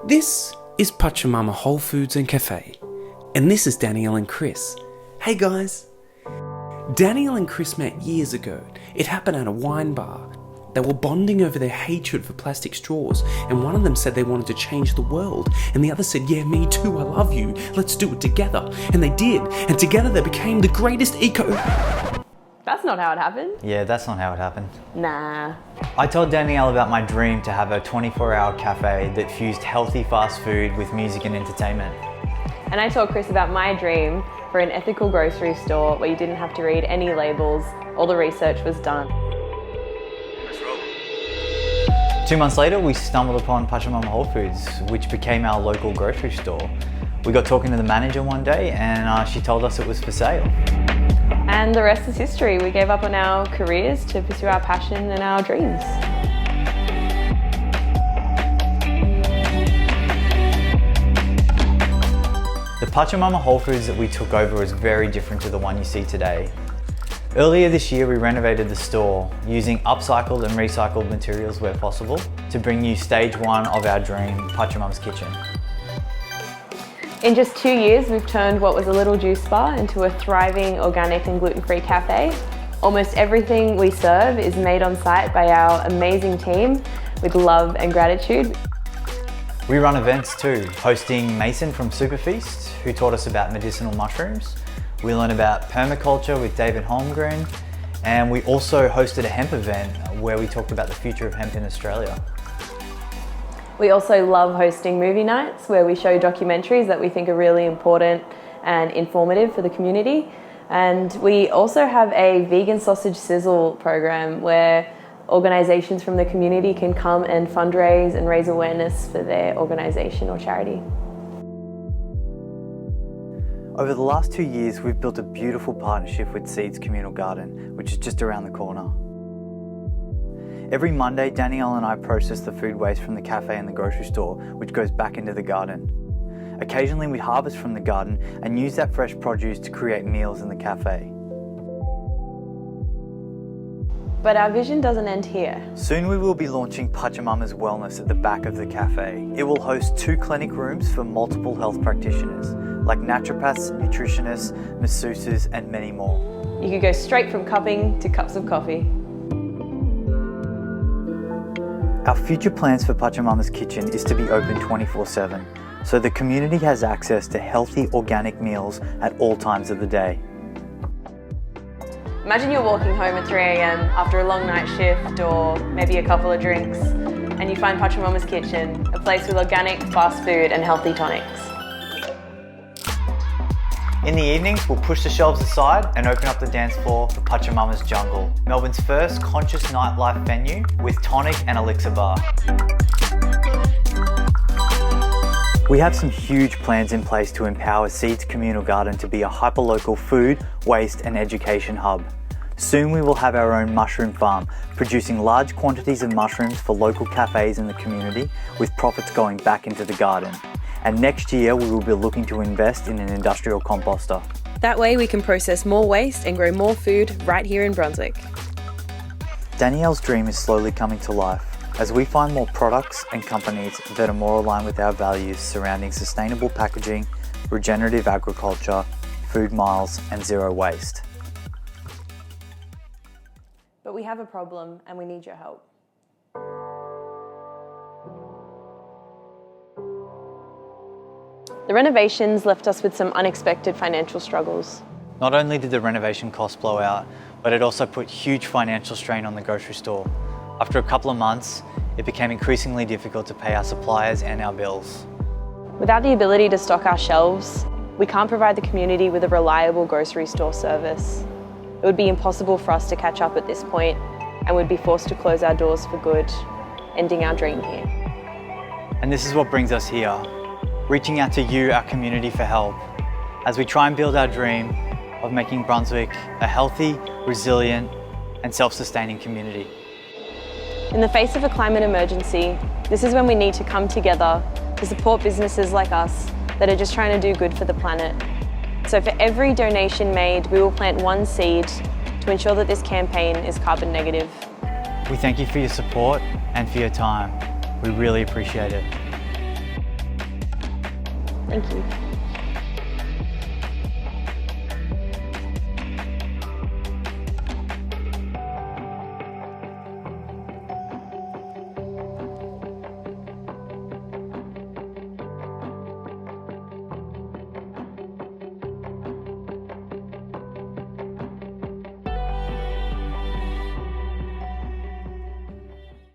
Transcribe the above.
This is Pachamama Wholefoods and Café, and this is Danielle and Chris. Hey guys! Danielle and Chris met years ago. It happened at a wine bar. They were bonding over their hatred for plastic straws, and one of them said they wanted to change the world, and the other said, yeah, me too, I love you, let's do it together. And they did, and together they became the greatest That's not how it happened. Yeah, that's not how it happened. Nah. I told Danielle about my dream to have a 24-hour cafe that fused healthy fast food with music and entertainment. And I told Chris about my dream for an ethical grocery store where you didn't have to read any labels, all the research was done. 2 months later, we stumbled upon Pachamama Wholefoods, which became our local grocery store. We got talking to the manager one day and she told us it was for sale. And the rest is history. We gave up on our careers to pursue our passion and our dreams. The Pachamama Wholefoods that we took over was very different to the one you see today. Earlier this year, we renovated the store using upcycled and recycled materials where possible to bring you stage one of our dream, Pachamama's Kitchen. In just 2 years, we've turned what was a little juice bar into a thriving organic and gluten-free cafe. Almost everything we serve is made on site by our amazing team with love and gratitude. We run events too, hosting Mason from Superfeast, who taught us about medicinal mushrooms. We learned about permaculture with David Holmgren, and we also hosted a hemp event where we talked about the future of hemp in Australia. We also love hosting movie nights where we show documentaries that we think are really important and informative for the community. And we also have a vegan sausage sizzle program where organisations from the community can come and fundraise and raise awareness for their organisation or charity. Over the last 2 years, we've built a beautiful partnership with Seeds Communal Garden, which is just around the corner. Every Monday, Danielle and I process the food waste from the cafe and the grocery store, which goes back into the garden. Occasionally, we harvest from the garden and use that fresh produce to create meals in the cafe. But our vision doesn't end here. Soon we will be launching Pachamama's Wellness at the back of the cafe. It will host 2 clinic rooms for multiple health practitioners, like naturopaths, nutritionists, masseuses, and many more. You could go straight from cupping to cups of coffee. Our future plans for Pachamama's Kitchen is to be open 24/7, so the community has access to healthy organic meals at all times of the day. Imagine you're walking home at 3 a.m. after a long night shift or maybe a couple of drinks, and you find Pachamama's Kitchen, a place with organic, fast food and healthy tonics. In the evenings, we'll push the shelves aside and open up the dance floor for Pachamama's Jungle, Melbourne's first conscious nightlife venue with tonic and elixir bar. We have some huge plans in place to empower Seeds Communal Garden to be a hyperlocal food, waste and education hub. Soon we will have our own mushroom farm, producing large quantities of mushrooms for local cafes in the community, with profits going back into the garden. And next year we will be looking to invest in an industrial composter. That way we can process more waste and grow more food right here in Brunswick. Danielle's dream is slowly coming to life as we find more products and companies that are more aligned with our values surrounding sustainable packaging, regenerative agriculture, food miles and zero waste. But we have a problem and we need your help. The renovations left us with some unexpected financial struggles. Not only did the renovation costs blow out, but it also put huge financial strain on the grocery store. After a couple of months, it became increasingly difficult to pay our suppliers and our bills. Without the ability to stock our shelves, we can't provide the community with a reliable grocery store service. It would be impossible for us to catch up at this point and we'd be forced to close our doors for good, ending our dream here. And this is what brings us here, reaching out to you, our community, for help, as we try and build our dream of making Brunswick a healthy, resilient, and self-sustaining community. In the face of a climate emergency, this is when we need to come together to support businesses like us that are just trying to do good for the planet. So for every donation made, we will plant 1 seed to ensure that this campaign is carbon negative. We thank you for your support and for your time. We really appreciate it. Thank you.